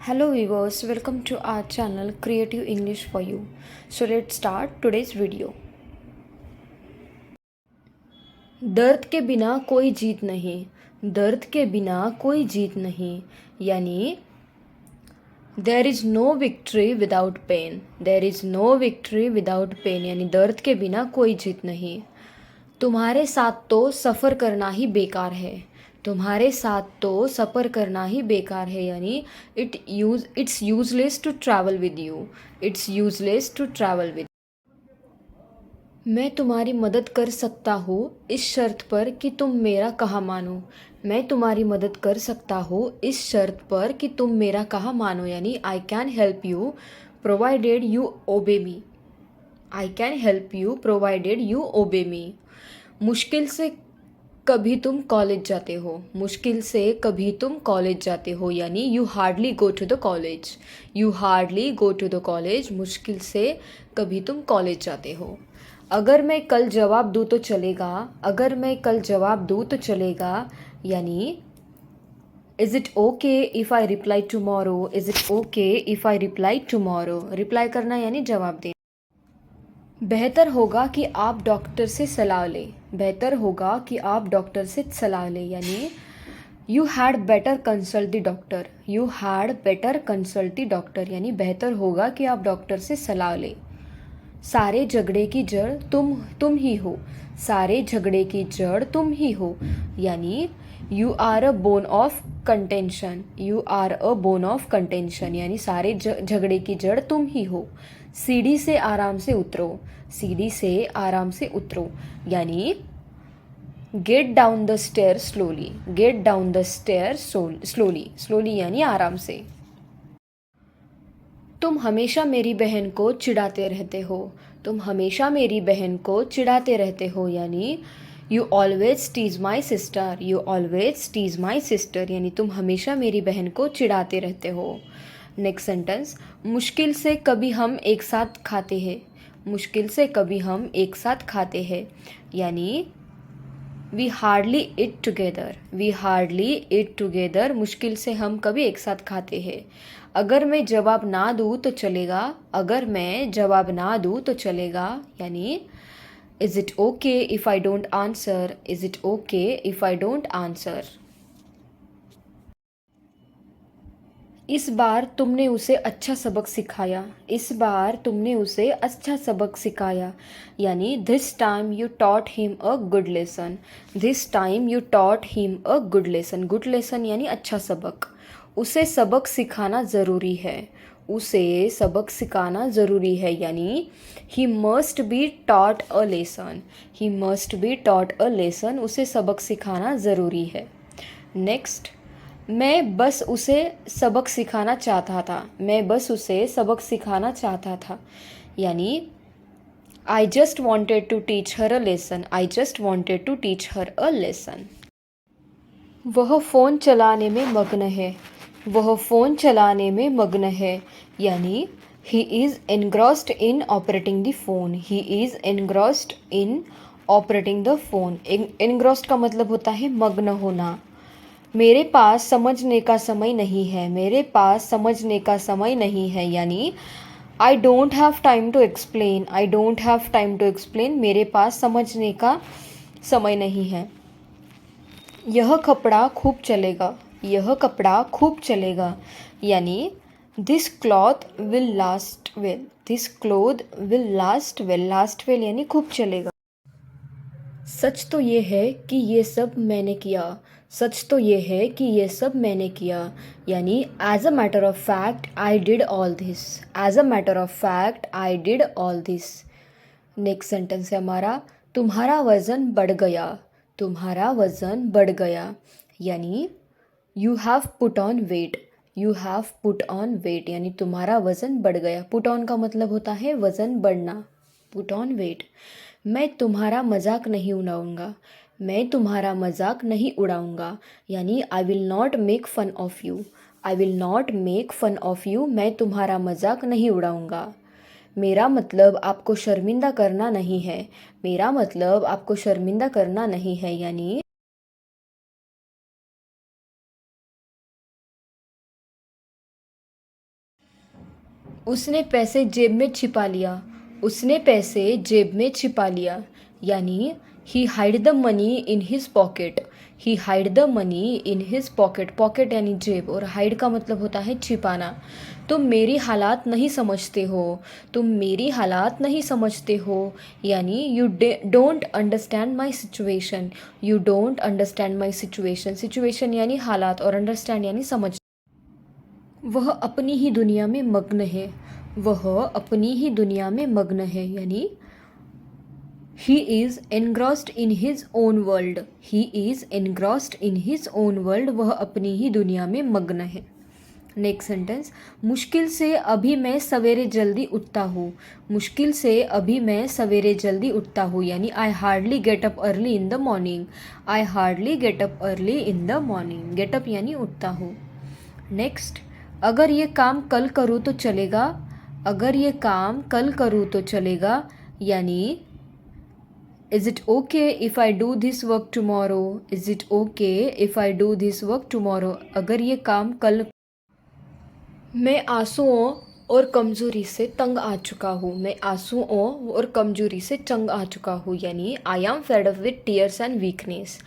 Hello viewers, welcome to our channel Creative English for You. So let's start today's video. दर्द के बिना कोई जीत नहीं, दर्द के बिना कोई जीत नहीं, यानी there is no victory without pain, there is no victory without pain, यानी दर्द के बिना कोई जीत नहीं। तुम्हारे साथ तो सफ़र करना ही बेकार है, तुम्हारे साथ तो सफ़र करना ही बेकार है, यानी it's useless to travel with you, it's useless to travel with. मैं तुम्हारी मदद कर सकता हूँ इस शर्त पर कि तुम मेरा कहा मानो, मैं तुम्हारी मदद कर सकता हूँ इस शर्त पर कि तुम मेरा कहा मानो, यानी I can help you provided you obey me, I can help you provided you obey me. मुश्किल से कभी तुम कॉलेज जाते हो, मुश्किल से कभी तुम कॉलेज जाते हो, यानी you hardly go to the college, you hardly go to the college, मुश्किल से कभी तुम कॉलेज जाते हो। अगर मैं कल जवाब दूँ तो चलेगा, अगर मैं कल जवाब दूँ तो चलेगा, यानी is it okay if I reply tomorrow, is it okay if I reply tomorrow, reply करना यानी जवाब देना। बेहतर होगा कि आप डॉक्टर से सलाह लें, बेहतर होगा कि आप डॉक्टर से सलाह लें, यानी you had better consult the doctor, you had better consult the doctor, यानी बेहतर होगा कि आप डॉक्टर से सलाह लें। सारे झगड़े की जड़ तुम ही हो, सारे झगड़े की जड़ तुम ही हो, यानी you are a bone of contention, you are a bone of contention, यानी सारे झगड़े की जड़ तुम ही हो। सीढ़ी से आराम से उतरो, सीढ़ी से आराम से उतरो, यानी get down the stair slowly, get down the stair slowly, slowly यानी आराम से। तुम हमेशा मेरी बहन को चिढ़ाते रहते हो, तुम हमेशा मेरी बहन को चिढ़ाते रहते हो, यानी you always tease my sister, you always tease my sister, यानी तुम हमेशा मेरी बहन को चिढ़ाते रहते हो। नेक्स्ट सेंटेंस, मुश्किल से कभी हम एक साथ खाते हैं, मुश्किल से कभी हम एक साथ खाते हैं, यानी we hardly eat together, we hardly eat together, मुश्किल से हम कभी एक साथ खाते हैं। अगर मैं जवाब ना दूँ तो चलेगा, अगर मैं जवाब ना दूँ तो चलेगा, यानी is it okay if I don't answer, is it okay if I don't answer. इस बार तुमने उसे अच्छा सबक सिखाया, इस बार तुमने उसे अच्छा सबक सिखाया, यानी this time you taught him a good lesson, this time you taught him a good lesson, good lesson यानी अच्छा सबक। उसे सबक सिखाना ज़रूरी है, उसे सबक सिखाना ज़रूरी है, यानी he must be taught a lesson, he must be taught a lesson, उसे सबक सिखाना ज़रूरी है। नेक्स्ट, मैं बस उसे सबक सिखाना चाहता था, मैं बस उसे सबक सिखाना चाहता था, यानी I just wanted to teach her a lesson, I just wanted to teach her a lesson. वह फ़ोन चलाने में मग्न है, वह फ़ोन चलाने में मग्न है, यानी he is engrossed in operating the phone, he is engrossed in operating the phone. Engrossed का मतलब होता है मग्न होना। मेरे पास समझने का समय नहीं है, मेरे पास समझने का समय नहीं है, यानी I don't have time to explain, I don't have time to explain, मेरे पास समझने का समय नहीं है। यह कपड़ा खूब चलेगा, यह कपड़ा खूब चलेगा, यानी this cloth will last well, this cloth will last well, last well यानी खूब चलेगा। सच तो ये है कि ये सब मैंने किया, सच तो ये है कि ये सब मैंने किया, यानी as a matter of fact I did all this, as a matter of fact I did all this. Next sentence है हमारा, तुम्हारा वज़न बढ़ गया, तुम्हारा वज़न बढ़ गया, यानी you have put on weight, you have put on weight, यानी तुम्हारा वज़न बढ़ गया। पुट ऑन का मतलब होता है वज़न बढ़ना, पुट ऑन वेट। मैं तुम्हारा मजाक नहीं उड़ाऊंगा, मैं तुम्हारा मजाक नहीं उड़ाऊंगा, यानी I will not make fun of you, I will not make fun of you, मैं तुम्हारा मजाक नहीं उड़ाऊंगा। मेरा मतलब आपको शर्मिंदा करना नहीं है, मेरा मतलब आपको शर्मिंदा करना नहीं है, यानी उसने पैसे जेब में छिपा लिया। उसने पैसे जेब में छिपा लिया, यानी he hide the money in his pocket. He hide the money in his pocket. Pocket यानी जेब, और हाइड का मतलब होता है छिपाना। तुम मेरी हालात नहीं समझते हो। तुम मेरी हालात नहीं समझते हो, यानी you don't understand my situation. You don't understand my situation. Situation यानी हालात, और अंडरस्टैंड यानी समझ। वह अपनी ही दुनिया में मग्न है। वह अपनी ही दुनिया में मग्न है, यानी he is engrossed in his own world. He is engrossed in his own world. वह अपनी ही दुनिया में मग्न है। नेक्स्ट सेंटेंस, मुश्किल से अभी मैं सवेरे जल्दी उठता हूँ। मुश्किल से अभी मैं सवेरे जल्दी उठता हूँ, यानी I hardly get up early in the morning. I hardly get up early in the morning. Get up यानी उठता हूँ। नेक्स्ट, अगर ये काम कल करूँ तो चलेगा। अगर ये काम कल करूँ तो चलेगा, यानी is it okay if I do this work tomorrow. Is it okay if I do this work tomorrow. अगर ये काम कल। मैं आंसुओं और कमज़ोरी से तंग आ चुका हूँ। मैं आंसुओं और कमज़ोरी से तंग आ चुका हूँ, यानी I am fed up with tears and weakness.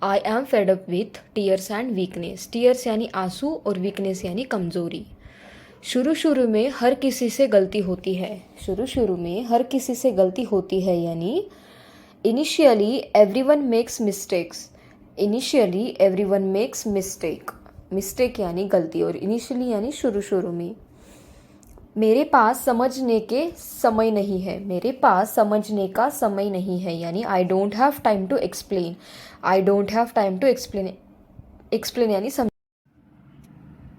I am fed up with tears and weakness. Tears यानी आंसू, और वीकनेस यानी कमज़ोरी। शुरू शुरू में हर किसी से गलती होती है। शुरू शुरू में हर किसी से गलती होती है, यानी initially everyone makes mistakes. Initially everyone makes mistake. Mistake यानी गलती, और इनिशियली यानी शुरू शुरू में। मेरे पास समझने के समय नहीं है। मेरे पास समझने का समय नहीं है, यानी I don't have time to explain. I don't have time to explain. Explain यानी समझ।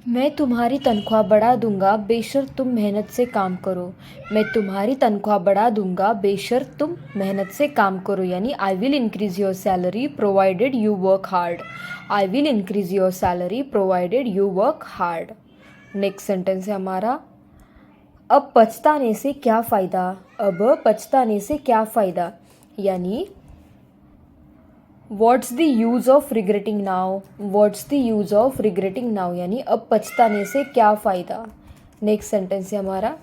मैं तुम्हारी तनख्वाह बढ़ा दूंगा बेशर्त तुम मेहनत से काम करो। मैं तुम्हारी तनख्वाह बढ़ा दूंगा बेशर्त तुम मेहनत से काम करो, यानी I will increase your salary provided you work hard. I will increase your salary provided you work hard. Next sentence है हमारा, अब पछताने से क्या फ़ायदा। अब पछताने से क्या फ़ायदा, यानी what's the use of regretting now. What's the use of regretting now, यानी अब पछताने से क्या फ़ायदा। नेक्स्ट सेंटेंस है हमारा,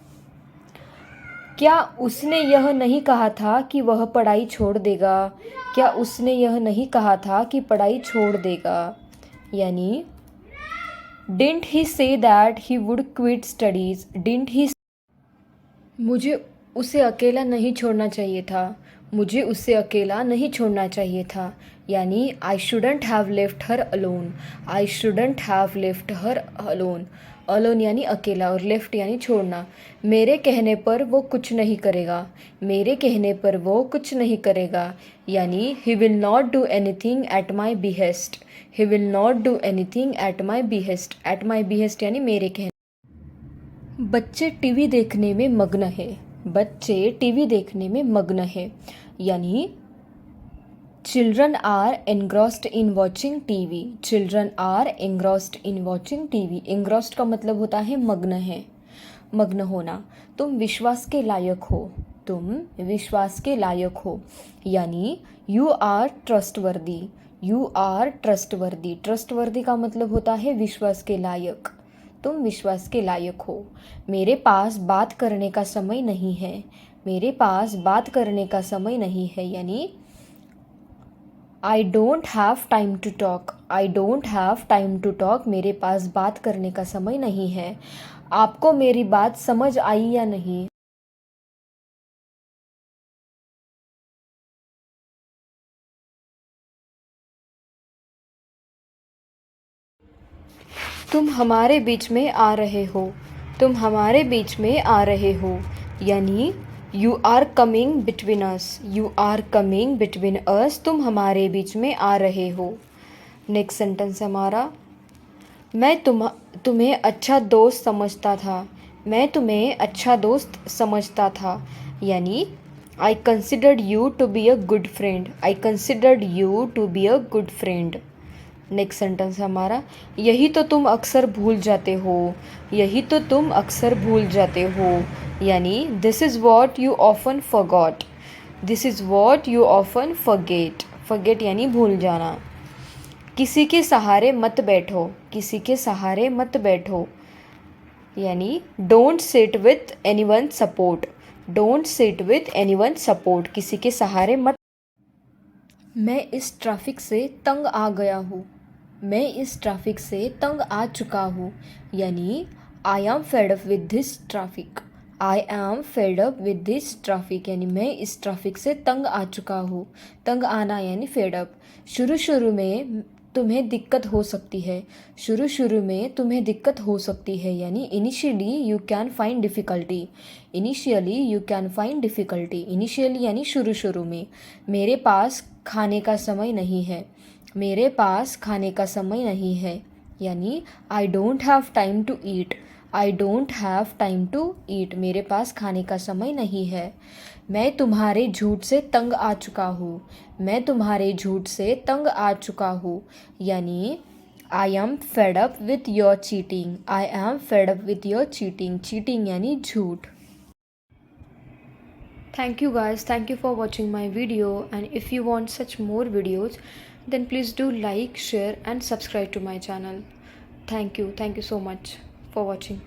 क्या उसने यह नहीं कहा था कि वह पढ़ाई छोड़ देगा। क्या उसने यह नहीं कहा था कि पढ़ाई छोड़ देगा, यानी didn't he say that he would quit studies. Didn't he. मुझे उसे अकेला नहीं छोड़ना चाहिए था। मुझे उसे अकेला नहीं छोड़ना चाहिए था, यानी I shouldn't have left her alone. I shouldn't have left her alone. Alone यानी अकेला, और लेफ्ट यानी छोड़ना। मेरे कहने पर वो कुछ नहीं करेगा। मेरे कहने पर वो कुछ नहीं करेगा, यानी he will not do anything at my behest. He will not do anything at my behest. At my behest यानी मेरे कहने। बच्चे टीवी देखने में मग्न है। बच्चे टीवी देखने में मग्न है, यानी children are engrossed in watching TV. Children are engrossed in watching TV. Engrossed का मतलब होता है मग्न है, मग्न होना। तुम विश्वास के लायक हो। तुम विश्वास के लायक हो, यानी you are trustworthy. You are trustworthy. Trustworthy का मतलब होता है विश्वास के लायक। तुम विश्वास के लायक हो। मेरे पास बात करने का समय नहीं है। मेरे पास बात करने का समय नहीं है, यानी I don't have time to talk. I don't have time to talk. मेरे पास बात करने का समय नहीं है। आपको मेरी बात समझ आई या नहीं। तुम हमारे बीच में आ रहे हो। तुम हमारे बीच में आ रहे हो, यानी you are coming between us. You are coming between us. तुम हमारे बीच में आ रहे हो। नेक्स्ट सेंटेंस हमारा, मैं तुम्हें अच्छा दोस्त समझता था। मैं तुम्हें अच्छा दोस्त समझता था, यानी I considered you to be a good friend. I considered you to be a good friend. Next sentence हमारा, यही तो तुम अक्सर भूल जाते हो। यही तो तुम अक्सर भूल जाते हो, यानी this is what you often forgot. This is what you often forget. Forget यानी भूल जाना। किसी के सहारे मत बैठो। किसी के सहारे मत बैठो, यानी don't sit with anyone support, don't sit with anyone support, किसी के सहारे मत। मैं इस ट्रैफिक से तंग आ गया हूँ, मैं इस ट्रैफिक से तंग आ चुका हूँ, यानी I am fed up with this traffic, I am fed up with this traffic, यानी मैं इस ट्रैफिक से तंग आ चुका हूँ। तंग आना यानी फेड अप। शुरू शुरू में तुम्हें दिक्कत हो सकती है, शुरू शुरू में तुम्हें दिक्कत हो सकती है, यानी initially you can find difficulty, initially you can find difficulty, initially यानी शुरू शुरू में। मेरे पास खाने का समय नहीं है, मेरे पास खाने का समय नहीं है, यानी I don't have time to eat, I don't have time to eat, मेरे पास खाने का समय नहीं है। मैं तुम्हारे झूठ से तंग आ चुका हूँ, मैं तुम्हारे झूठ से तंग आ चुका हूँ, यानी I am fed up with your cheating, I am fed up with your cheating, cheating यानी झूठ। Thank you guys, thank you for watching my video, and if you want such more videos then please do like, share and subscribe to my channel. Thank you so much for watching.